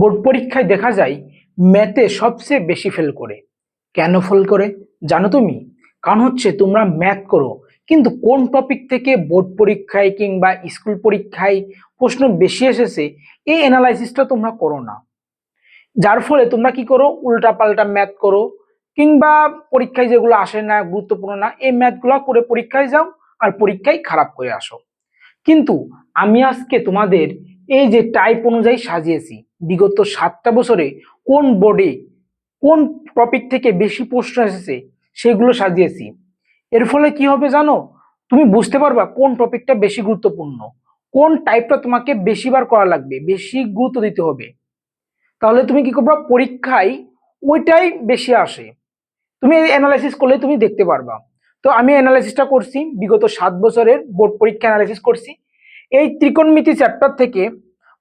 Board পরীক্ষায় দেখা যায় ম্যাথে সবচেয়ে বেশি ফেল করে। কেন ফেল করে জানো তুমি? কারণ হচ্ছে তোমরা ম্যাথ করো, কিন্তু কোন টপিক থেকে বোর্ড পরীক্ষায় কিংবা স্কুল পরীক্ষায় প্রশ্ন বেশি এসেছে এই অ্যানালাইসিসটা তোমরা করো না। যার ফলে তোমরা কি করো, উল্টা পাল্টা ম্যাথ করো, কিংবা পরীক্ষায় যেগুলো আসে না, গুরুত্বপূর্ণ না, এই ম্যাথগুলো করে পরীক্ষায় যাও আর পরীক্ষায় খারাপ করে আসো। কিন্তু আমি আজকে তোমাদের এই যে টাইপ অনুযায়ী সাজিয়েছি, বিগত 7টা বছরে কোন বোর্ডে কোন টপিক থেকে বেশি প্রশ্ন এসেছে সেগুলো সাজিয়েছি। এর ফলে কি হবে জানো? তুমি বুঝতে পারবা কোন টপিকটা বেশি গুরুত্বপূর্ণ, কোন টাইপটা তোমাকে বেশিবার করা লাগবে, বেশি গুরুত্ব দিতে হবে। তাহলে তুমি কি করবা, পরীক্ষায় ওইটাই বেশি আসে। তুমি অ্যানালাইসিস করলে তুমি দেখতে পারবা। তো আমি অ্যানালাইসিসটা করছি, বিগত 7 বছরের বোর্ড পরীক্ষা অ্যানালাইসিস করছি। এই ত্রিকোণমিতি চ্যাপ্টার থেকে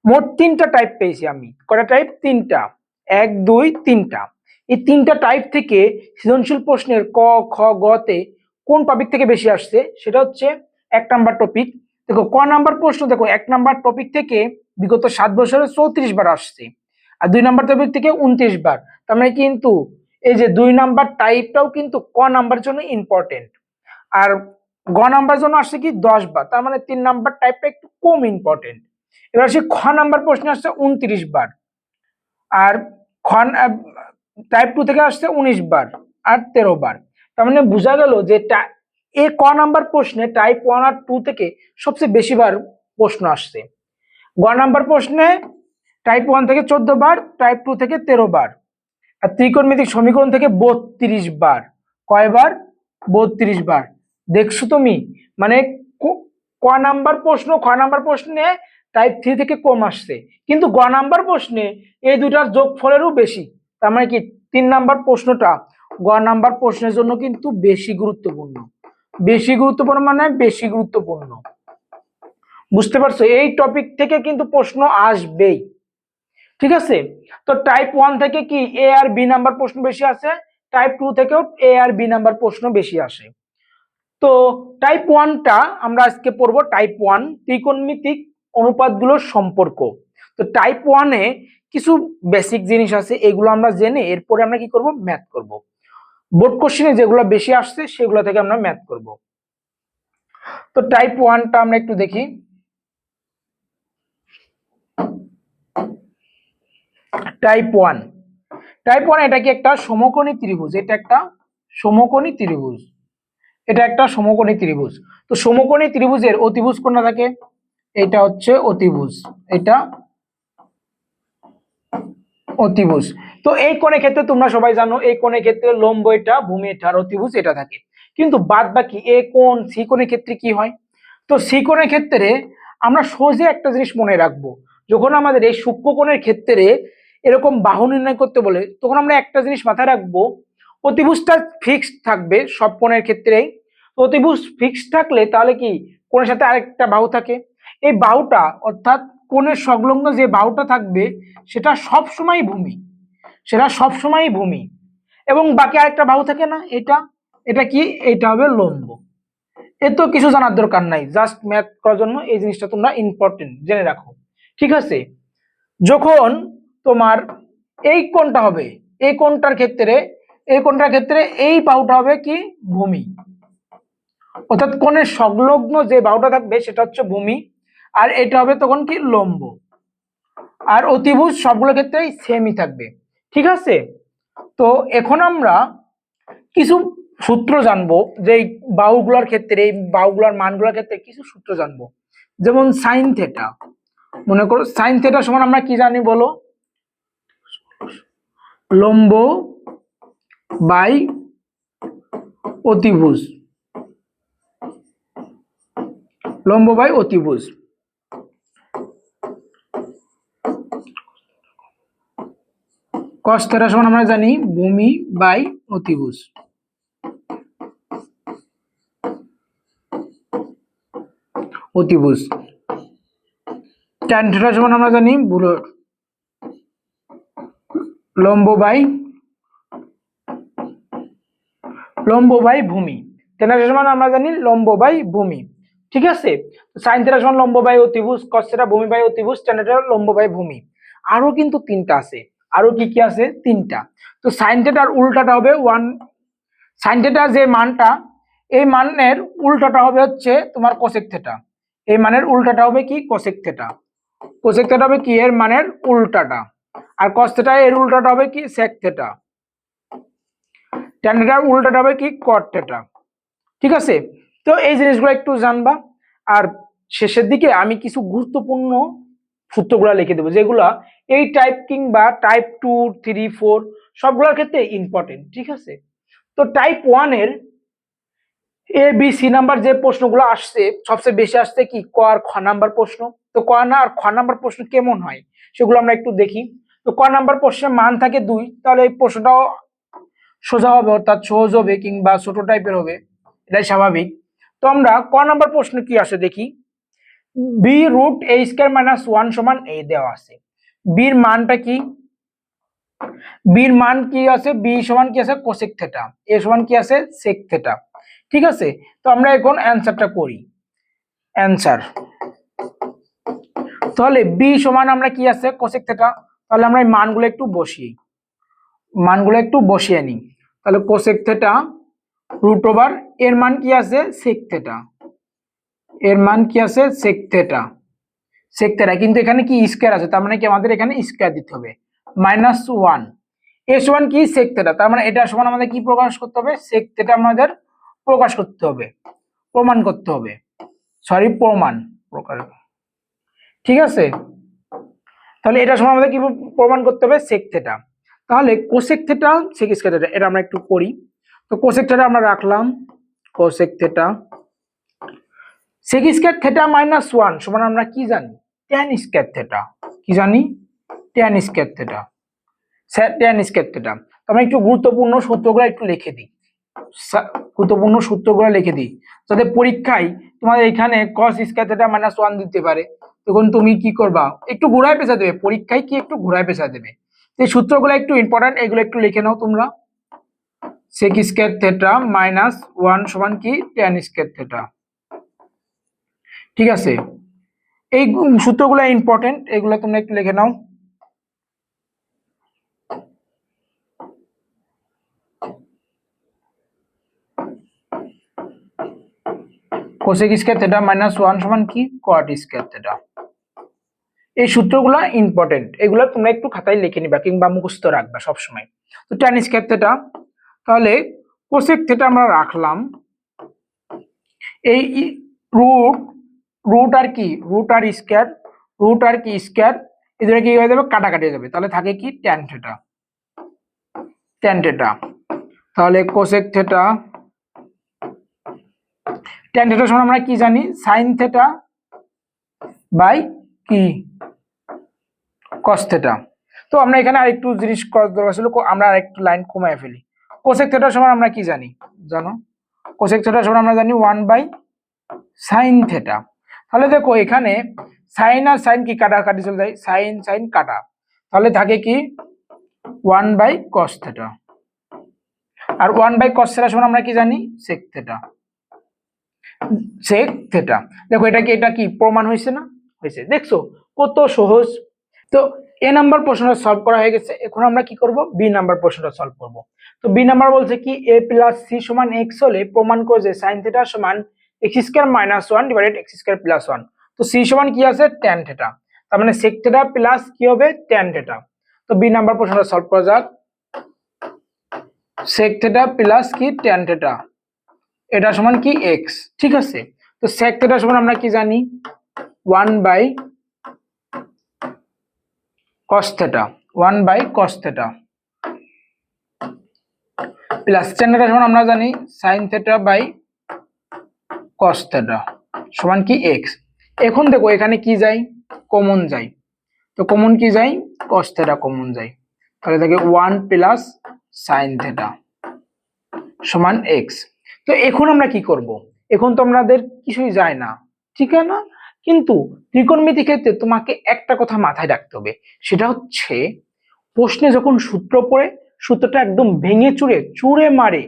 মোট 3টা টাইপ পেয়েছি আমি। কটা টাইপ? 3টা। 1 2 3টা। এই 3টা টাইপ থেকে সৃজনশীল প্রশ্নের ক খ গ তে কোন টপিক থেকে বেশি আসছে সেটা হচ্ছে 1 নাম্বার টপিক। দেখো ক নাম্বার প্রশ্ন, দেখো 1 নাম্বার টপিক থেকে বিগত 7 বছরে 34 বার আসছে, আর 2 নাম্বার টপিক থেকে 29 বার। তার মানে কিন্তু এই যে 2 নাম্বার টাইপটাও কিন্তু ক নাম্বার জন্য ইম্পর্টেন্ট, আর গ নাম্বার জন্য আসছে কি 10 বার। তার মানে 3 নাম্বার টাইপটা একটু কম ইম্পর্টেন্ট। এবার সে খ নাম্বার প্রশ্ন আসছে 29 বার, আর খ টাইপ 2 থেকে আসছে 19 বার আর 13 বার। তার মানে বোঝা গেল যে এ ক নাম্বার প্রশ্নে টাইপ 1 আর 2 থেকে সবচেয়ে বেশি বার প্রশ্ন আসছে। গ নাম্বার প্রশ্নে টাইপ 1 থেকে 14 বার, টাইপ 2 থেকে 13 বার, আর ত্রিকোণমিতিক সমীকরণ থেকে 32 বার। কয়বার? 32 বার। দেখছো তুমি? মানে ক নাম্বার প্রশ্ন খ নাম্বার প্রশ্নে টাইপ 3 থেকে কম আসছে, কিন্তু গ নাম্বার প্রশ্নে এই দুটার যোগফলেরও বেশি। তার মানে কি 3 নাম্বার প্রশ্নটা গ নাম্বার প্রশ্নের জন্য কিন্তু বেশি গুরুত্বপূর্ণ। বেশি গুরুত্বপূর্ণ মানে বেশি গুরুত্বপূর্ণ। বুঝতে পারছো? এই টপিক থেকে কিন্তু প্রশ্ন আসবেই। ঠিক আছে? তো টাইপ 1 থেকে কি এ আর বি নাম্বার প্রশ্ন বেশি আসে, টাইপ 2 থেকেও এ আর বি নাম্বার প্রশ্ন বেশি আসে। তো টাইপ 1টা আমরা আজকে পড়বো। টাইপ 1 ত্রিকোণমিতিক অনুপাতগুলোর সম্পর্ক। তো টাইপ 1-এ কিছু বেসিক জিনিস আছে, এগুলো আমরা জেনে এরপরে আমরা কি করব, ম্যাথ করব। বোর্ড কোশ্চেনে যেগুলো বেশি আসছে সেগুলো থেকে আমরা ম্যাথ করব। তো টাইপ 1টা আমরা একটু দেখি। টাইপ 1, টাইপ 1 এটা কি একটা সমকোণী ত্রিভুজ। এটা একটা সমকোণী ত্রিভুজ, এটা একটা সমকোণী ত্রিভুজ। তো সমকোণী ত্রিভুজের অতিভুজ কোনটা থাকে? এটা হচ্ছে অতিভুজ, এটা অতিভুজ। তো এই কোণের ক্ষেত্রে তোমরা সবাই জানো, এই কোণের ক্ষেত্রে লম্ব এটা, ভূমি এটা, আর অতিভুজ এটা থাকে। কিন্তু বাদ বাকি এ কোণ সি কোণের ক্ষেত্রে কি হয়? তো সি কোণের ক্ষেত্রে আমরা সোজা একটা জিনিস মনে রাখবো, যখন আমাদের এই সূক্ষ্মকোণের ক্ষেত্রে এরকম বাহু নির্ণয় করতে বলে তখন আমরা একটা জিনিস মাথায় রাখবো, অতিভুজটা ফিক্সড থাকবে সব কোণের ক্ষেত্রেই। অতিভুজ ফিক্সড থাকলে তাহলে কি কোণের সাথে আরেকটা বাহু থাকে, এই বাহুটা অর্থাৎ কোণের সংলগ্ন যে বাহুটা থাকবে সেটা সবসময় ভূমি, সেটা সবসময় ভূমি। এবং বাকি আরেকটা বাহু থাকে না, এটা এটা কি, এটা হবে লম্ব। এ তো কিছু জানার দরকার নাই, জাস্ট ম্যাথ করার জন্য এই জিনিসটা তোমরা ইম্পর্টেন্ট জেনে রাখো। ঠিক আছে? যখন তোমার এই কোণটা হবে, এই কোণটার ক্ষেত্রে, এই কোণটার ক্ষেত্রে এই বাহুটা হবে কি, ভূমি। অর্থাৎ কোণের সংলগ্ন যে বাহুটা থাকবে সেটা হচ্ছে ভূমি, আর এটা হবে তখন কি, লম্ব। আর অতিভুজ সবগুলো ক্ষেত্রেই সেমই থাকবে। ঠিক আছে? তো এখন আমরা কিছু সূত্র জানবো, যে এই বাহুগুলোর ক্ষেত্রে, এই বাহুগুলোর মানগুলোর ক্ষেত্রে কিছু সূত্র জানবো। যেমন সাইন থেটা, মনে করো সাইন থেটা সমান আমরা কি জানি বলো, লম্ব বাই অতিভুজ, লম্ব বাই অতিভুজ। কস থেটা সমান আমরা জানি ভূমি বাই অতিভুজ। অতিভুজ। ট্যান থেটা সমান আমরা জানি লম্ব বাই ভূমি। ট্যান থেটা সমান আমরা জানি লম্ব বাই ভূমি। ঠিক আছে? সাইন থেটা সমান লম্ব বাই অতিভুজ, কস থেটা ভূমি বাই অতিভুজ, ট্যান থেটা লম্ব বাই ভূমি। আরো কিন্তু তিনটা আছে, আরো কি কি আছে, তিনটা। তো সাইন থিটার উল্টাটা হবে ওয়ান, সাইন থিটার যে মানটা, এই মানের উল্টাটা হবে হচ্ছে তোমার কোসেক থিটা, এই মানের উল্টাটা হবে কি কোসেক থিটা, কোসেক থিটা হবে কি এর মানের উল্টাটা, আর কস থিটা এর উল্টাটা হবে কি সেক থিটা, ট্যান থিটার উল্টাটা হবে কি কট থিটা। ঠিক আছে, তো এই জিনিসগুলো একটু জানবা। আর শেষের দিকে আমি কিছু গুরুত্বপূর্ণ সূত্রগুলো লিখে দেবো, যেগুলা এই টাইপ কিংবা টাইপ 2, 3, 4 সবগুলোর ক্ষেত্রে ইম্পর্টেন্ট। ঠিক আছে, তো টাইপ 1 এর এ বি সি নাম্বার যে প্রশ্নগুলো আসছে, সবচেয়ে বেশি আসছে কি ক আর খ নাম্বার প্রশ্ন। তো ক না আর খ নাম্বার প্রশ্ন কেমন হয় সেগুলো আমরা একটু দেখি। তো ক নাম্বার প্রশ্নের মান থাকে 2, তাহলে এই প্রশ্নটাও সোজা হবে, অর্থাৎ সহজ হবে কিংবা ছোট টাইপের হবে, এটাই স্বাভাবিক। তো আমরা ক নাম্বার প্রশ্ন কি আসে দেখি। বি রুট এ স্কয়ার মাইনাস 1 সমান এ দেওয়া আছে। বির মানটা কি, বির মান কি আছে, বি সমান কি আছে কোসেক থিটা, এ সমান কি আছে সেক থিটা। ঠিক আছে, তো আমরা এখন অ্যানসারটা করি। অ্যানসার, তাহলে বি সমান আমরা কি আছে কোসেক থিটা, তাহলে আমরা এই মানগুলো একটু বসিয়ে, মানগুলো একটু বসিয়ে নিই। তাহলে কোসেক থিটা রুট ওভার এর মান কি আছে সেক থিটা, এর মান কি আছে সেক থিটা, সেক থিটা, কিন্তু এখানে কি স্কয়ার আছে, তার মানে কি আমাদের এখানে স্কয়ার দিতে হবে, মাইনাস 1 এ সমান কি সেক থিটা, তার মানে এটা সমান আমাদের কি প্রকাশ করতে হবে, সেক থিটা আমাদের প্রকাশ করতে হবে, প্রমাণ করতে হবে, সরি প্রমাণ প্রকাশ। ঠিক আছে, তাহলে এটা সমান আমাদের কি প্রমাণ করতে হবে সেক থিটা। তাহলে cosec theta sec square theta এটা আমরা একটু করি। তো কোসেক থিটা আমরা রাখলাম, cosec theta sec square theta minus 1 সমান আমরা কি জানি ট্যান স্কয়ার থিটা, কি জানি tan square theta, tan square theta. তো আমরা একটু গুরুত্বপূর্ণ সূত্রগুলো একটু লিখে দিই, গুরুত্বপূর্ণ সূত্রগুলো লিখে দিই, যাতে পরীক্ষায় তোমাদের এখানে cos স্কয়ার থিটা মাইনাস 1 দিতে পারে, তখন তুমি কি করবা একটু ঘুরায় পেঁচা দেবে, পরীক্ষায় কি একটু ঘুরায় পেঁচা দেবে। এই সূত্রগুলো একটু ইম্পর্টেন্ট, এগুলো একটু লিখে নাও তোমরা। সেক স্কয়ার থিটা মাইনাস 1 সমান কি ট্যান স্কয়ার থিটা। ঠিক আছে, এই সূত্রগুলো ইম্পর্টেন্ট, এগুলো তোমরা একটু লিখে নাও। কোসেক স্কয়ার থিটা মাইনাস 1 সমান কি কট স্কয়ার থিটা। এই সূত্রগুলো ইম্পর্টেন্ট, এগুলো তোমরা একটু খাতায় লিখে নিবা কিংবা মুখস্থ রাখবা সব সময়। তো ট্যান স্কয়ার থিটা, তাহলে কোসেক থিটা আমরা রাখলাম, এই রুট, রুট আর কি রুট আর স্কয়ার, রুট আর কি স্কয়ার, এদের কি হয়ে যাবে কাটাকাটি হয়ে যাবে, তাহলে থাকে কি ট্যান থিটা, ট্যান থিটা। তাহলে কোসেক থিটা, ট্যান থিটা সমান আমরা কি জানি সাইন থিটা বাই কি কস থিটা। তো আমরা এখানে আরেকটু জিনিস করার দরকার ছিল, আমরা আরেকটু লাইন কমায় ফেলি। কোসেক থিটা সমান আমরা কি জানি জানো, কোসেক থিটা সমান আমরা জানি 1 বাই সাইন থিটা। তাহলে দেখো এখানে সাইন আর সাইন কি কাটাকাটি চলে যায়, সাইন সাইন কাটা, তাহলে থাকে কি 1 বাই কস থিটা, আর 1 বাই কস থিটা সমান আমরা কি জানি সেক থিটা, সেক থিটা। দেখো এটা কি প্রমাণ হয়েছে না, হয়েছে, দেখছো কত সহজ। তো এ নাম্বার প্রশ্নটা সলভ করা হয়ে গেছে, এখন আমরা কি করব বি নাম্বার প্রশ্নটা সলভ করব। তো বি নাম্বার বলছে কি a প্লাস সি সমান x হলে প্রমাণ করো যে sin থিটা সমান x square minus 1 divided x square plus 1। তো সি সমান কি আছে tan থিটা, তার মানে sec থিটা প্লাস কি হবে tan থিটা। তো বি নাম্বার প্রশ্নটা সলভ করা যাক। sec থিটা প্লাস কি tan থিটা, এটা সমান কি x। ঠিক আছে, তো sec থিটা সমান আমরা কি জানি 1 by cos theta, 1 by cos theta plus tan theta সমান আমরা জানি sin theta by cos theta সমান কি x। এখন দেখো এখানে কি যায় কমন যায়, তো কমন কি যায় cos থিটা কমন যায়, তাহলে থাকে 1 প্লাস sin থিটা সমান x। তো এখন আমরা কি করব, এখন তো আমাদের কিছুই যায় না, ঠিক আছে না, কিন্তু ত্রিকোণমিতি ক্ষেত্রে তোমাকে একটা কথা মাথায় রাখতে হবে, সেটা হচ্ছে প্রশ্নে যখন সূত্র পড়ে সূত্রটা একদম ভেঙে চুরে চুরে মারে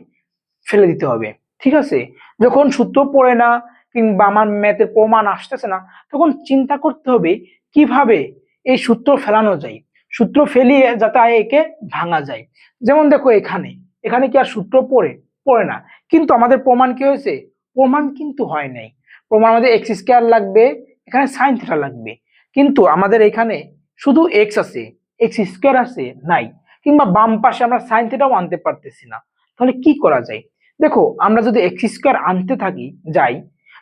ফেলে দিতে হবে। ঠিক আছে, যখন সূত্র পড়ে না কিংবা আমার ম্যাথের প্রমাণ আসতেছে না, তখন চিন্তা করতে হবে কিভাবে এই সূত্র ফেলানো যায়, সূত্র ফেলিয়ে যাতে একে ভাঙা যায়। যেমন দেখো এখানে এখানে কি আর সূত্র পড়ে না, কিন্তু আমাদের প্রমাণ কি হয়েছে? প্রমাণ কিন্তু হয় নাই। প্রমাণ আমাদের এক্স স্কোয়ার লাগবে, এখানে সাইন থিটা লাগবে, কিন্তু আমাদের এখানে শুধু এক্স আছে, এক্স স্কোয়ার আছে নাই, কিংবা বাম পাশে আমরা সাইন থিটাও আনতে পারতেছি না। তাহলে কি করা যায়? দেখো আমরা যদি এক্স স্কোয়ার আনতে যাই,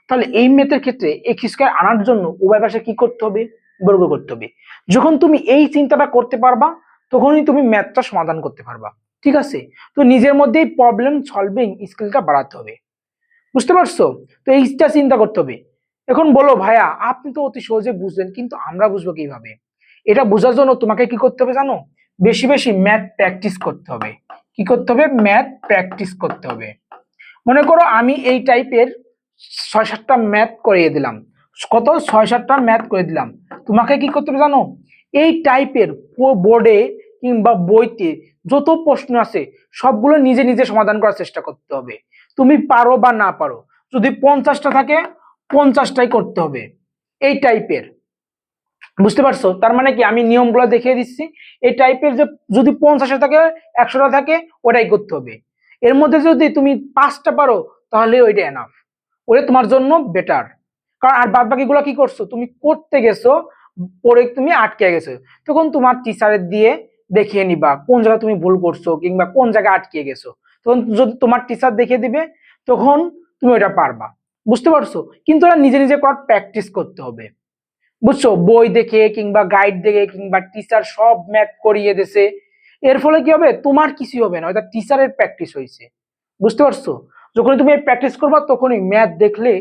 তাহলে এই ম্যাথের ক্ষেত্রে এক্স স্কোয়ার আনার জন্য উভয় পাশে কি করতে হবে? বর্গ করতে হবে। যখন তুমি এই চিন্তাটা করতে পারবা, তখনই তুমি ম্যাথটা সমাধান করতে পারবা। ঠিক আছে? তো নিজের মধ্যেই প্রবলেম সলভিং স্কিলটা বাড়াতে হবে। বুঝতে পারছো? তো এইটা চিন্তা করতে হবে। এখন বলো ভাইয়া, আপনি তো অতি সহজে বুঝলেন, কিন্তু আমরা বুঝবো কিভাবে? এটা বোঝার জন্য তোমাকে কি করতে হবে জানো? বেশি বেশি ম্যাথ প্র্যাকটিস করতে হবে। কি করতে হবে? ম্যাথ প্র্যাকটিস করতে হবে। মনে করো আমি এই টাইপের 6-7টা ম্যাথ করিয়ে দিলাম। কত? 6-7টা ম্যাথ করে দিলাম। তোমাকে কি করতে হবে জানো? এই টাইপের বোর্ডে কিংবা বইতে যত প্রশ্ন আছে সবগুলো নিজে নিজে সমাধান করার চেষ্টা করতে হবে। তুমি পারো বা না পারো, যদি 50টা থাকে 50টাই করতে হবে এই টাইপের। বুঝতে পারছো? তার মানে কি, আমি নিয়মগুলো দেখিয়ে দিচ্ছি। এই টাইপের যে যদি 50 থাকে, 100টা থাকে, ওটাই করতে হবে। এর মধ্যে যদি তুমি 5টা পারো, তাহলে ওইটা এনাফ, ওটা তোমার জন্য বেটার। কারণ আর বাদ বাকিগুলো কি করছো? তুমি করতে গেছো, পরে তুমি আটকে গেছো, তখন তোমার টিচারের দিয়ে দেখিয়ে নিবা কোন জায়গায় তুমি ভুল করছো কিংবা কোন জায়গায় আটকে গেছো। তখন যদি তোমার টিচার দেখিয়ে দিবে, তখন তুমি ওটা পারবা। বুঝতে পারছো? কিন্তু ওরা নিজে নিজে করার প্র্যাকটিস করতে হবে। বুঝছো? বই দেখে কিংবা গাইড দেখে কিংবা টিচার সব ম্যাথ করিয়ে দিছে, এর ফলে কি হবে? তোমার কিছু হবে না, ওটা টিচারের প্র্যাকটিস হয়েছে। বুঝতে পারছো? যখন তুমি প্র্যাকটিস করবা, তখনই ম্যাথ দেখলে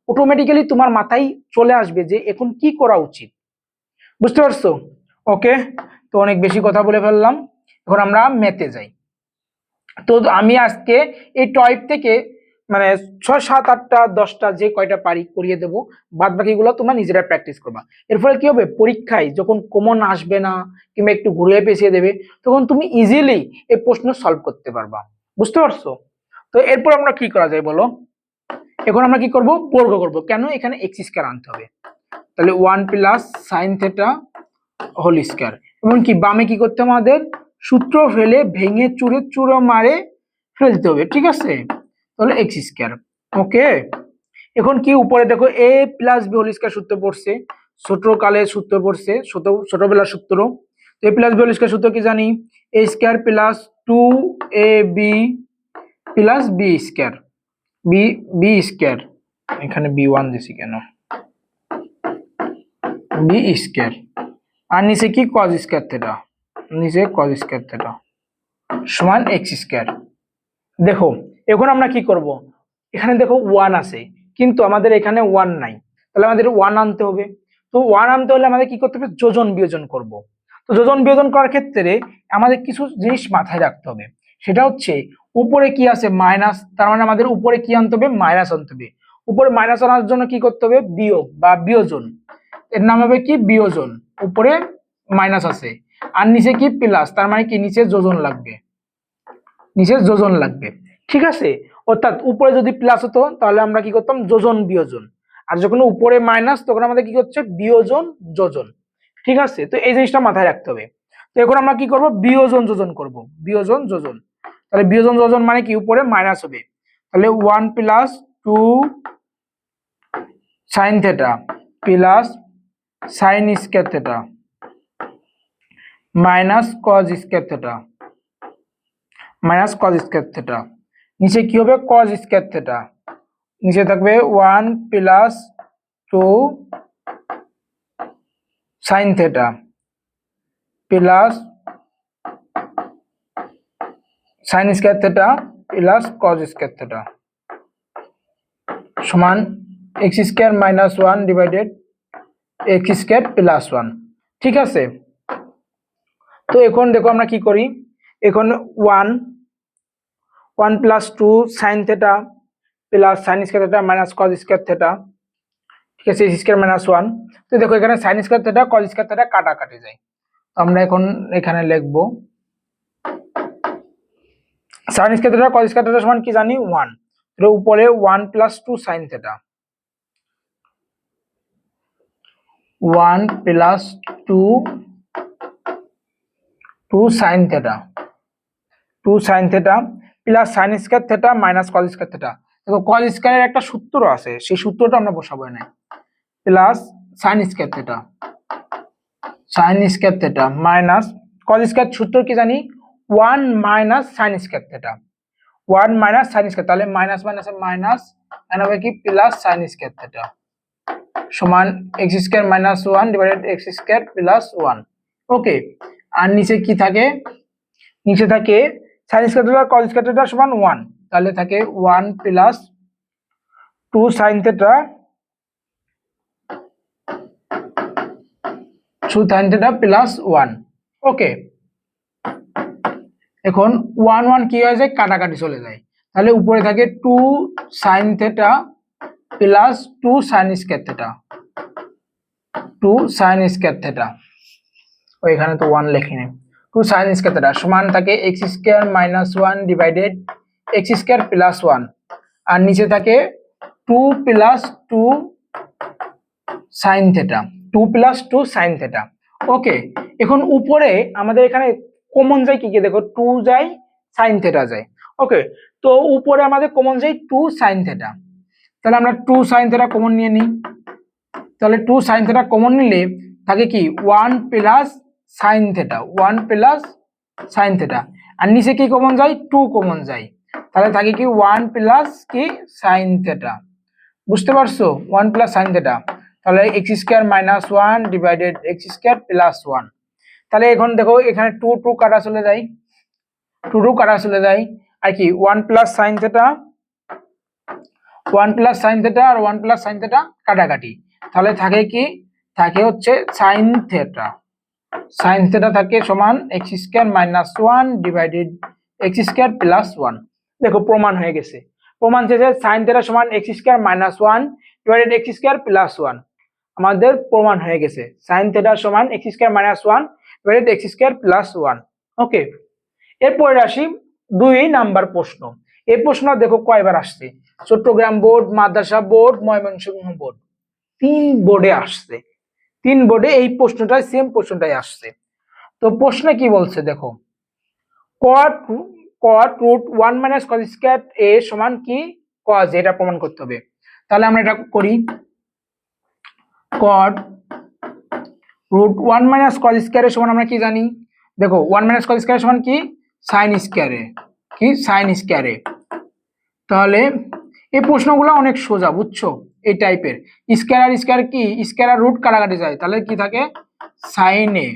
অটোমেটিক্যালি তোমার মাথায় চলে আসবে যে এখন কি করা উচিত। বুঝতে পারছো? ওকে, তো অনেক বেশি কথা বলে ফেললাম, এখন আমরা ম্যাথে যাই। তো আমি আজকে এই টয়েব থেকে মানে 6, 7, 8, 10টা যে কয়টা পারি করিয়ে দেবো, বাদ বাকিগুলো তোমরা নিজেরা প্র্যাকটিস করবা। এর ফলে কি হবে? পরীক্ষায় যখন কমন আসবে না কিংবা একটু ঘুরিয়ে পেঁচিয়ে দেবে, তখন তুমি ইজিলি এই প্রশ্ন সলভ করতে পারবা। বুঝতে পারছো? তো এরপর আমরা কি করা যায় বলো? এখন আমরা কি করব? বর্গ করব। কেন? এখানে এক্স স্কয়ার আনতে হবে। তাহলে 1 plus sine theta whole square. এবং কি বামে কি করতে হবে? আমাদের সূত্র ফেলে ভেঙে চুরে চুরো মারে ফেলে দিতে হবে। ঠিক আছে? তাহলে এক্স স্কয়ার। ওকে, এখন কি উপরে দেখো A plus B whole square সূত্র পড়ছে, ছোটকালে সূত্র পড়ছে, ছোটবেলার সূত্র। তো A plus B whole square সূত্র কি জানি? A square plus 2ab plus B square, B square, এখানে বি1 দিছি কেন? বি স্কয়ার, আর নিচে কি? কজ স্কয়ার থিটা, নিচে কজ স্কয়ার থিটা সমান এক্স স্কয়ার। দেখো এখন আমরা কি করব? এখানে দেখো 1 আছে, কিন্তু আমাদের এখানে 1 নাই, তাহলে আমাদের 1 আনতে হবে। তো 1 আনতে হলে আমাদের কি করতে হবে? যোজন বিয়োজন করব। তো যোজন বিয়োজন করার ক্ষেত্রে আমাদের কিছু জিনিস মাথায় রাখতে হবে। সেটা হচ্ছে উপরে কি আছে? মাইনাস, তার মানে আমাদের উপরে কি আনতে হবে? মাইনাস আনতে হবে। উপরে মাইনাস আনার জন্য কি করতে হবে? বিয়োগ বা বিয়োজন, এর নাম হবে কি? বিয়োজন। উপরে মাইনাস আছে আর নিচে কি? প্লাস, তার মানে কি? নিচে যোজন লাগবে, নিচে যোজন লাগবে। ঠিক আছে? অর্থাৎ উপরে যদি প্লাস হতো তাহলে আমরা কি করতাম? যোজন বিয়োজন। আর যখন উপরে মাইনাস, তখন আমাদের কি হচ্ছে? বিয়োজন যোজন। ঠিক আছে? তো এই জিনিসটা মাথায় রাখতে হবে। তো এখন আমরা কি করব? বিয়োজন যোজন করব, বিয়োজন যোজন। তাহলে বিয়োজন যোজন মানে কি? উপরে মাইনাস হবে, তাহলে 1 plus 2 sine theta plus sine square theta minus cos square theta, minus cos square theta. নিচে কি হবে? Cos square theta. নিচে থাকবে 1 plus 2 sine theta plus sine square theta plus cos square theta সমান x square minus 1 divided x square plus 1। ঠিক আছে? তো এখন দেখো আমরা কি করি। এখন 1 plus 2 sine theta plus sine square theta minus cos square theta, ঠিক আছে, এক্স স্কয়ার মাইনাস 1। তো দেখো এখানে sine square theta cos square theta কাটাকাটি যায়। আমরা এখন এখানে লিখব sine square theta cos square theta সমান কি জানি? 1। এর উপরে 1 plus 2 sine theta, 1 plus 2 two sine theta, two sine theta plus sine square theta minus cos square theta. দেখো কজ স্কয়ারের একটা সূত্র আছে, সেই সূত্রটা আমরা বসাবো না, plus sine square theta, sign square theta minus cos square সূত্র কি জানি, 1 minus sine square theta, 1 minus sine square, তাহলে মাইনাস মাইনাসে মাইনাস এখানে হবে কি প্লাস সাইন স্কয়ার থেটা সমান x square minus 1 divided x square plus 1। ওকে, আর নিচে কি থাকে, নিচে থাকে sign square theta cause square theta সমান 1, তাহলে থাকে 1 plus 2 sine theta, 2 sine theta plus 1। ওকে, এখন 1 1 কি হয়ে যায়, কাটাকাটি চলে যায়, তাহলে উপরে থাকে 2 sine theta plus 2 sign square theta, 2 sign square theta, ওইখানে তো 1 লিখিনি, 2 সাইন স্কয়ার থেটা সমান থাকে x square minus 1 divided x square plus 1, আর নিচে থাকে 2 plus 2 sine theta, 2 plus 2 sine theta. Okay, এখন উপরে আমাদের এখানে কমন যায় কি কি, দেখো 2 যায় সাইন থেটা যায়। ওকে, তো উপরে আমাদের কমন যায় 2 সাইন থেটা, তাহলে আমরা 2 সাইন থেটা কমন নিয়ে নিই, তাহলে 2 সাইন থেটা কমন নিলে থাকে কি 1 plus sine theta, 1 plus sine theta, আর নিচে কি কমন যায়, 2 কমন যায়, তাহলে থাকে কি 1 প্লাস কি সাইন থেটা। বুঝতে পারছো, 1 প্লাস সাইন থেটা, তাহলে x square minus 1 divided x square plus 1। তাহলে এখন দেখো এখানে 2 2 কাটা চলে যায়, 2 2 কাটা চলে যায়, আর কি 1 plus sine theta, 1 plus sine theta আর 1 প্লাস সাইন থেটা কাটাকাটি, তাহলে থাকে কি, থাকে হচ্ছে সাইন থেটা, সাইন থেটা থাকে সমান x square minus 1 divided x square plus 1। দেখো প্রমাণ হয়ে গেছে, প্রমাণ শেষে সাইন থেটা সমান x square minus 1 divided x square plus 1, আমাদের প্রমাণ হয়ে গেছে সাইন থেটা সমান x square minus 1 divided x square plus 1। ওকে, এরপরে আসি 2 নাম্বার প্রশ্ন। এই প্রশ্ন দেখো কয়বার আসছে, চট্টগ্রাম বোর্ড, মাদ্রাসা বোর্ড, ময়মনসিংহ বোর্ড, 3 বোর্ডে আসছে, 3 বোর্ডে এই প্রশ্নটাই সেম প্রশ্নটাই আসছে। তো প্রশ্নে কি বলছে দেখো, cot cot root 1 minus cos square a সমান কি cos, এটা প্রমাণ করতে হবে। তাহলে আমরা এটা করি, cot root 1 minus cos square a সমান আমরা কি জানি, দেখো 1 মাইনাস cos স্কয়ার সমান কি sin স্কয়ার a, কি sin স্কয়ার a। তাহলে এই প্রশ্নগুলো অনেক সোজা, বুঝছো, এই টাইপের, স্কয়ার আর স্কয়ার কি, স্কয়ার আর রুট কাটাকাটি যায়, তাহলে কি থাকে sin a।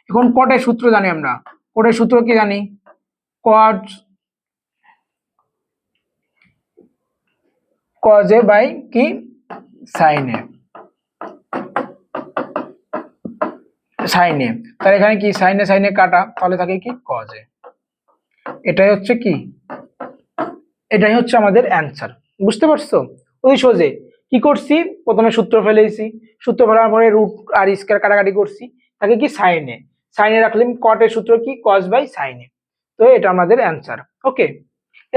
এখন কটের সূত্র জানি আমরা, কটের সূত্র কি জানি, cot cos a বাই কি sin a, sin a, তাহলে এখানে কি sin a কাটা, তাহলে থাকে কি cos a। এটাই হচ্ছে কি, এটাই হচ্ছে আমাদের অ্যানসার। বুঝতে পারছো, ওই সোজে কি করছি, প্রথমে সূত্র ফেলেছি, সূত্র ফেলার পরে রুট আর স্কয়ার কাটাকাটি করছি, তাকে কি sin a, sin a রাখলাম, cot এর সূত্র কি cos বাই sin a। তো এটা আমাদের অ্যানসার। ওকে,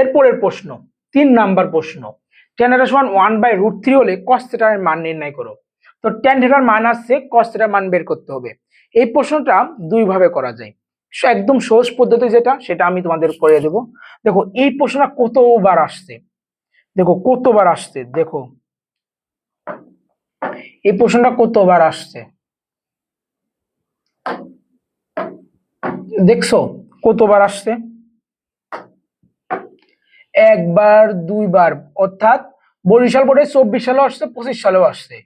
এরপরের প্রশ্ন 3 নাম্বার প্রশ্ন, tan θ সমান 1/√3 হলে cos θ এর মান নির্ণয় করো। তো tan θ এর মান আসছে, cos θ এর মান বের করতে হবে। এই প্রশ্নটা 2 ভাবে করা যায়, একদম সহজ পদ্ধতি যেটা, সেটা আমি তোমাদের করে দেব। দেখো এই প্রশ্নটা কতবার আসছে, দেখো কতবার আসছে, দেখো এই প্রশ্নটা কতবার আসছে, দেখছো কতবার আসছে, একবার, 2 বার, অর্থাৎ বরিশাল বোর্ডে 24 সালেও আসছে, 25 সালেও আসছে,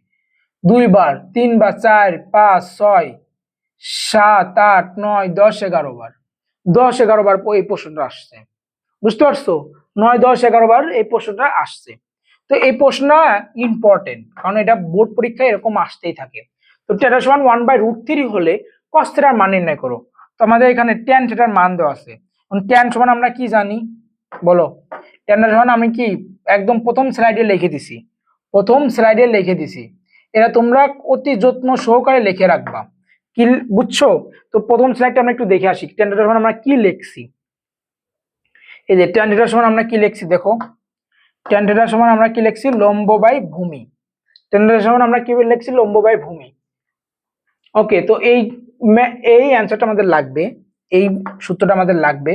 2 বার, 3 বার, 4 5 6 7 8 9 10 11 বার, 10 11 বার এই প্রশ্নটা আসছে। বুঝতে পারছো, 9 10 11 বার এই প্রশ্নটা আসছে। তো এই প্রশ্নটা ইম্পর্টেন্ট, কারণ এটা বোর্ড পরীক্ষায় এরকম আসতেই থাকে। তো θ সমান 1/√3 হলে cos θ এর মান নির্ণয় করো। তো আমাদের এখানে tan θ এর মান দেওয়া আছে, tan সমান আমরা কি জানি বলো, tan সমান আমি কি একদম প্রথম স্লাইডে লিখে দিছি, প্রথম স্লাইডে লিখে দিছি, এটা তোমরা অতি যত্ন সহকারে লিখে রাখবা, কি বুঝছো। তো প্রথম স্লাইডটা আমরা একটু দেখে আসি, tan সমান আমরা কি লিখছি। এই যে tan θ সমান আমরা কি লিখছি, দেখো tan θ সমান আমরা কি লিখছি, লম্ব বাই ভূমি, tan θ সমান আমরা কি লিখছি, লম্ব বাই ভূমি। ওকে, তো এই অ্যানসারটা আমাদের লাগবে, এই সূত্রটা আমাদের লাগবে।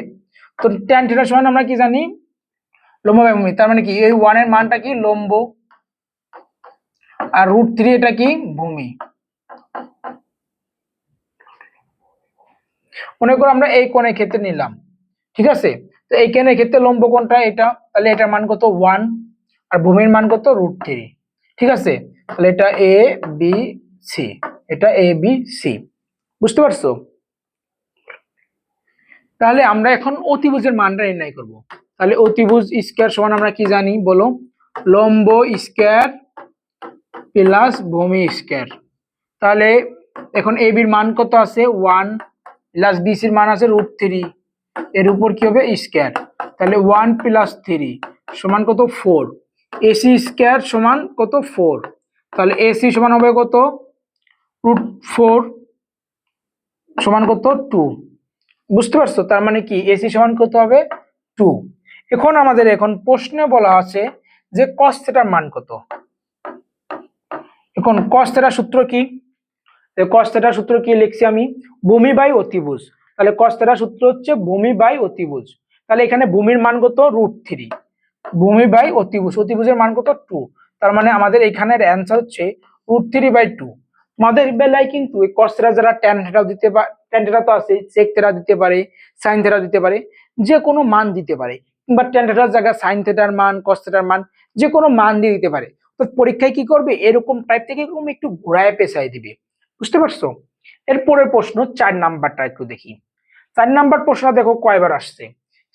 তো tan থিটা সমান আমরা কি জানি, লম্ব বাই ভূমি, তার মানে কি এই 1 এর মানটা কি লম্ব, আর √3 এটা কি ভূমি। মনে করো আমরা এই কোণের ক্ষেত্রে নিলাম, ঠিক আছে, তো এই কোণের ক্ষেত্রে লম্ব কোণটা এটা, তাহলে এটার মান কত 1 আর ভূমির মান কত √3, ঠিক আছে, তাহলে এটা এ বি সি, এটা এ বি সি, বুঝতে পারছো? তাহলে আমরা এখন অতিভুজের মানটা নির্ণয় করব। তাহলে অতিভুজ স্কয়ার সমান আমরা কি জানি বলো, লম্ব স্কয়ার প্লাস ভূমি স্কয়ার। তাহলে এখন এ বির মান কত আছে 1 প্লাস বি সির মান আছে √3, এর উপর কি হবে স্কয়ার, তাহলে 1 প্লাস 3 সমান কত 4, এসি স্কয়ার সমান কত 4, তাহলে এসি সমান হবে কত √4 সমান কত 2, বুঝতে পারছো? তার মানে কি এসি সমান কত হবে 2। এখন আমাদের এখন প্রশ্নে বলা আছে যে cos থিটার মান কত। এখন cos থিটার সূত্র কি, cos থিটার সূত্র কি লিখছি আমি, ভূমি বাই অতিভুজ। তাহলে cos থিটার সূত্র হচ্ছে ভূমি বাই অতিভুজ। তাহলে এখানে ভূমির মান কত √3, ভূমি বাই অতিভুজ, অতিভুজের মান কত 2, তার মানে আমাদের এখানের অ্যান্সার হচ্ছে √3/2। তোমাদের বেলায় কিন্তু এই cos থিটা যারা tan থিটাও দিতে পারে, tan থিটা তো আছে, sec থিটা দিতে পারে, sin থিটা দিতে পারে, যে কোনো মান দিতে পারে, কিংবা tan থিটার জায়গায় sin থিটার মান, cos থিটার মান যে কোনো মান দিয়ে দিতে পারে। তো পরীক্ষায় কি করবে, এরকম টাইপ থেকে এরকম একটু ঘোরায় পেঁচায় দিবে, বুঝতে পারছো? এরপরের প্রশ্ন 4 নাম্বারটা একটু দেখি। 4 নাম্বার প্রশ্নটা দেখো কয়বার আসছে,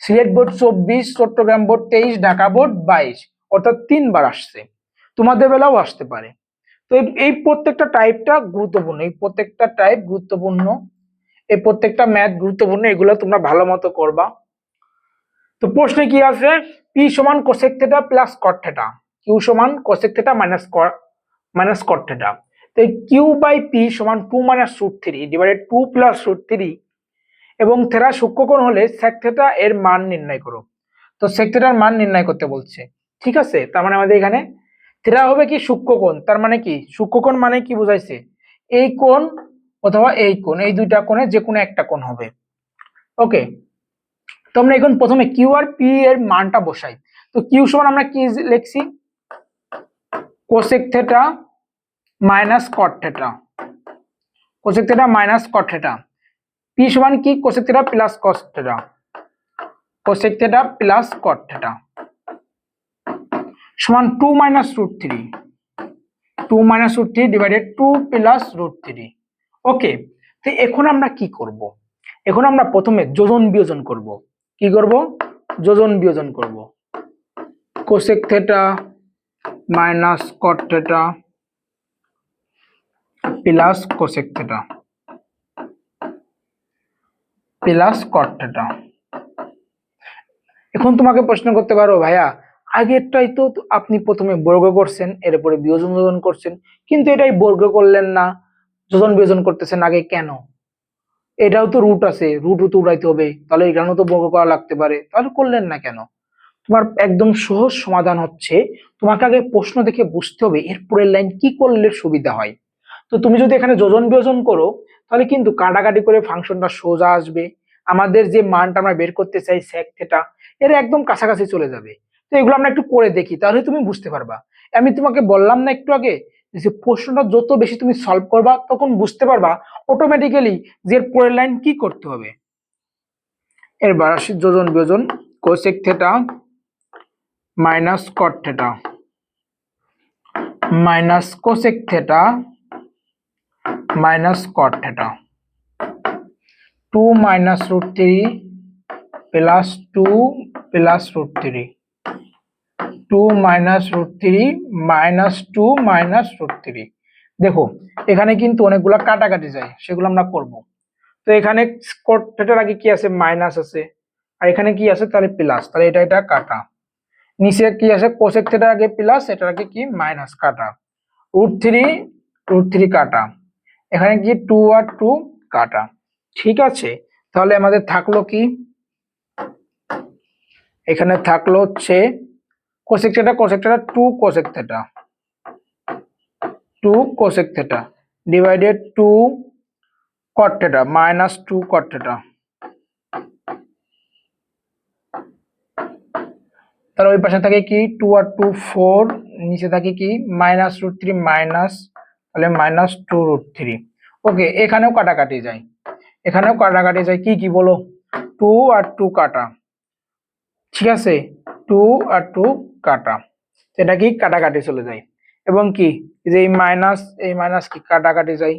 Sylhet board 24, Chittagong board 23, Dhaka board 22, অর্থাৎ 3বার আসছে। তোমাদের বেলাও আসতে পারে। তো এই প্রত্যেকটা টাইপটা গুরুত্বপূর্ণ, এই প্রত্যেকটা টাইপ গুরুত্বপূর্ণ, এই প্রত্যেকটা ম্যাথ গুরুত্বপূর্ণ, এগুলো তোমরা ভালো মতো করবা। তো প্রশ্নে কি আছে, পি সমান cosec theta plus cot theta, Q সমান cosec theta minus cot theta. তো কিউ বাই পি সমান 2 মাইনাস √3 ডিভাইডেড 2 প্লাস √3, এবং থেটা সূক্ষ্মকোণ হলে sec থিটা এর মান নির্ণয় করো। তো sec থিটার মান নির্ণয় করতে বলছে, ঠিক আছে, তার মানে আমাদের এখানে থিটা হবে কি সূক্ষ্মকোণ, তার মানে কি সূক্ষ্মকোণ মানে কি বুঝাইছে, এই কোণ অথবা এই কোণ, এই দুইটা কোণে যে কোনো একটা কোণ হবে। ওকে, তো আমরা এখন প্রথমে কিউ আর পি এর মানটা বসাই। তো কিউ সমান আমরা কি লিখছি, cosec theta minus cot theta, cosec theta minus cot theta. P সমান কি cosec theta plus cos theta, cosec theta plus cot theta সমান 2 মাইনাস √3, 2 মাইনাস √3 ডিভাইডেড 2 প্লাস √3। ওকে, তো এখন আমরা কি করব, এখন আমরা প্রথমে যোজন বিয়োজন করব। কি করব, যোজন বিয়োজন করব। Cosec theta minus cot theta plus cosec theta plus cot theta. এখন তোমাকে প্রশ্ন করতে পারো, ভাইয়া আগেরটাই তো আপনি প্রথমে বর্গ করছেন, এরপরে বিয়োজন যোজন করছেন, কিন্তু এটাই বর্গ করলেন না, যোজন বিয়োজন করতেছেন আগে কেন? এটাও তো রুট আছে, রুট তো উড়াইতে হবে, তাহলে এখানেও তো বর্গ করা লাগতে পারে, তাহলে করলেন না কেন? তোমার একদম সহজ সমাধান হচ্ছে, তোমাকে আগে প্রশ্ন দেখে বুঝতে হবে এরপরের লাইন কি করলে সুবিধা হয়। তো তুমি যদি এখানে যোজন বিয়োজন করো, তাহলে কিন্তু কাটাকাটি করে ফাংশনটা সোজা আসবে, আমাদের যে মানটা আমরা বের করতে চাই sec থিটা, এর একদম কাছাকাছি চলে যাবে। তো এগুলো আমরা একটু করে দেখি, তাহলে তুমি বুঝতে পারবা। আমি তোমাকে বললাম না একটু আগে, যে প্রশ্নটা যত বেশি তুমি সলভ করবা তখন বুঝতে পারবা অটোমেটিক্যালি যে এর পরের লাইন কি করতে হবে। এবার আসি যোজন বিয়োজন, cosec theta minus cot theta minus cosec theta minus cot theta, 2 minus √3 plus 2 plus √3, 2 minus √3 minus 2 minus √3। দেখো এখানে কিন্তু অনেকগুলা কাটাকাটি যায়, সেগুলো আমরা করব। তো এখানে কট থিটার আগে কি আছে, মাইনাস আছে, আর এখানে কি আছে তাহলে প্লাস, তাহলে এটা কাটা। নিচে কি আছে, কোসেক থিটার আগে প্লাস, এটার আগে কি মাইনাস, কাটা। √3 কাটা, এখানে কি 2 আর 2 কাটা, ঠিক আছে। তাহলে আমাদের থাকলো কি, এখানে থাকলো হচ্ছে cosec theta 2 cosec theta, 2 cosec theta divided 2 কট থিটা মাইনাস 2 কট থিটা তাহলে ওই পাশে থাকে কি 2 আর 2 4, নিচে থাকে কি -√3 মাইনাস, তাহলে -2√3। ওকে, এখানেও কাটাকাটি যায়, এখানেও কাটাকাটি যায়, কি কি বলো, 2 আর 2 কাটা, ঠিক আছে, 2 আর 2 কাটা, এটা কি কাটাকাটি চলে যায়। এবং কি যে এই মাইনাস কি কাটাকাটি যায়,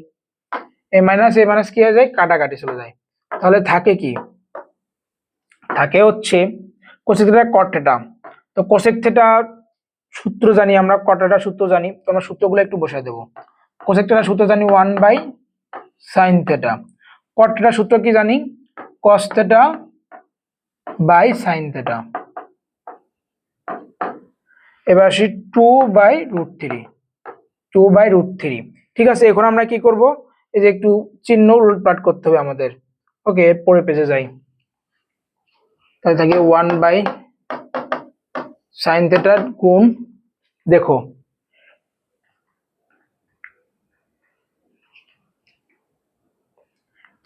এই মাইনাস কি হয়ে যায়, কাটাকাটি চলে যায়। তাহলে থাকে কি, থাকে হচ্ছে কোসেক থিটা কট থিটা। তো কোসেক থিটা সূত্র জানি আমরা, কট থিটার সূত্র জানি, তোমরা সূত্রগুলো একটু বসায় দেবো। কোসেক থিটার সূত্র জানি 1/sin থিটা, কট থিটার সূত্র কি জানি, cos theta by sin theta. এবার আসি 2/√3, ঠিক আছে। এখন আমরা কি করব, এই যে একটু চিহ্ন উল্টপাল্ট করতে হবে আমাদের। ওকে, পরে পেজে যাই, তাহলে থাকে 1/sin থিটা গুণ, দেখো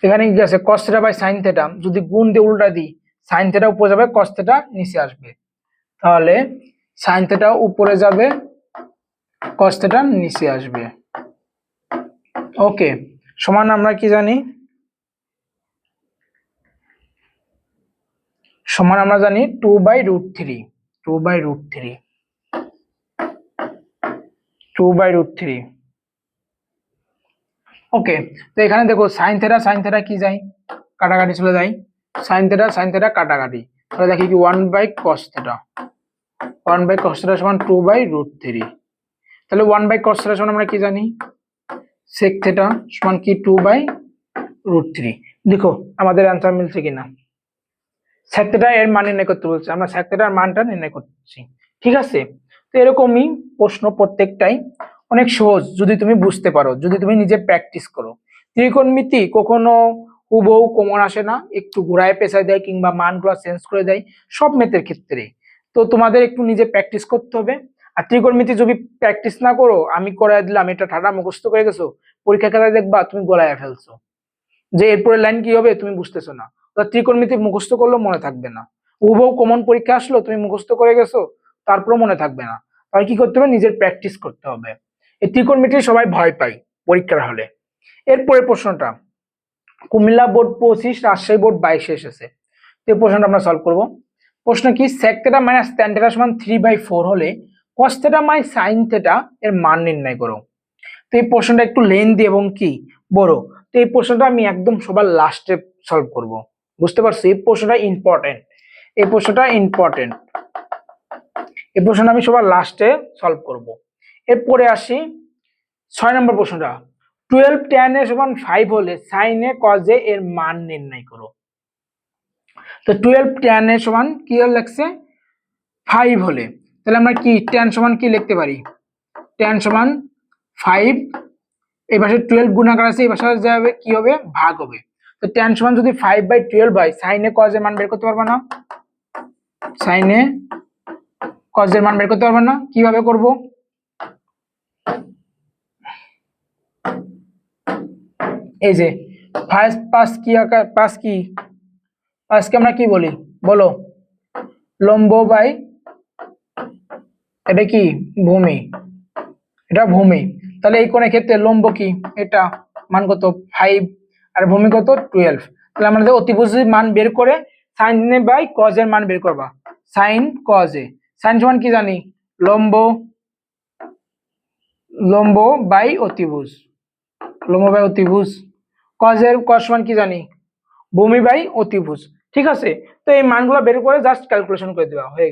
এখানে কি আছে, cos theta by sin theta, যদি গুণ দিয়ে উল্টা দিই sin থিটা উপরে যাবে, cos থিটা নিচে আসবে, তাহলে sin থিটা উপরে যাবে, cos থিটা নিচে আসবে। ওকে, সমান আমরা কি জানি, সমান আমরা জানি 2/√3, 2/√3। ওকে, তো এখানে দেখো sin থিটা কি যায়, কাটাকাটি চলে যায়, sin থিটা কাটাকাটি, তাহলে দেখি কি 1/cos থিটা, 1/cos থিটা সমান 2/√3। তাহলে 1/cos থিটা সমান আমরা কি জানি, sec থিটা সমান কি 2/√3। দেখো আমাদের অ্যান্সার মিলছে কিনা, sec থিটা এর মান নির্ণয় করতে বলছে, আমরা sec থিটার মানটা নির্ণয় করছি, ঠিক আছে। তো এরকমই প্রশ্ন প্রত্যেকটাই অনেক সহজ যদি তুমি বুঝতে পারো, যদি তুমি নিজে প্র্যাকটিস করো। ত্রিকোণমিতি কখনো হুবহু কমন আসে না, একটু ঘুরায় পেঁচায় দেয় কিংবা মানগুলো চেঞ্জ করে দেয়, সব ম্যাথের ক্ষেত্রে। তো তোমাদের একটু নিজে প্র্যাকটিস করতে হবে। আর ত্রিকোণমিতি যদি প্র্যাকটিস না করো, আমি করাই দিলাম, এটা ঠাডা মুখস্থ করে গেছো, পরীক্ষা খাতায় দেখবা তুমি গলায় ফেলছো, যে এরপরের লাইন কি হবে তুমি বুঝতেছো না। ত্রিকোণমিতি মুখস্থ করলেও মনে থাকবে না, হুবহু কমন পরীক্ষা আসলো তুমি মুখস্থ করে গেছো, তারপরও মনে থাকবে না। তাহলে কি করতে হবে, নিজের প্র্যাকটিস করতে হবে। এই ত্রিকোণমিতি সবাই ভয় পায় পরীক্ষার হলে। এরপরে প্রশ্নটা কুমিল্লা বোর্ড 25, রাজশাহী বোর্ড 22 এসেছে, এই প্রশ্নটা আমরা সলভ করব। প্রশ্ন কি, sec theta minus tan theta সমান 3/4 হলে cos থিটা মাই sin থিটা এর মান নির্ণয় করো। তো এই প্রশ্নটা একটু লেন্থি এবং কি বড়, তো এই প্রশ্নটা আমি একদম সবার লাস্টে সলভ করব, বুঝতে পারছো, এই প্রশ্নটা ইম্পর্টেন্ট, এই প্রশ্নটা ইম্পর্টেন্ট, এই প্রশ্নটা আমি সবার লাস্টে সলভ করব। এরপরে আসি 6 নম্বর প্রশ্নটা, 12 tan এ সমান 5 হলে sin এ cos এ এর মান নির্ণয় করো। তো 12 tan এ সমান কি হল লাগছে 5 হলে, তাহলে আমরা কি tan সমান কি লিখতে পারি, tan সমান 5, এই পাশে 12 গুণাকার আছে, এই পাশে যাবে কি হবে, ভাগ হবে। তো tan সমান যদি 5/12 হয়, sin এ cos এর মান বের করতে পারবা না, sin এ cos এর মান বের করতে পারবা না, কিভাবে করব, এই যে 5 কি আকার, 5 কি, 5 কে আমরা কি বলি বলো, লম্ব বাই, এটা কি ভূমি, এটা ভূমি, তাহলে এই কোণের ক্ষেত্রে লম্ব কি, এটা মান কত 5 আর ভূমি কত 12, তাহলে আমাদের অতিভুজের মান বের করে sin এ বাই cos এর মান বের করবা, sin cos এ, sin সমান কি জানি, লম্ব, লম্ব বাই অতিভুজ, লম্ব বাই অতিভুজ, cos এর cos সমান কি জানি, ভূমি বাই অতিভুজ, ঠিক আছে। তো এই মানগুলো বের করে জাস্ট ক্যালকুলেশন করে দেওয়া হয়ে গেল।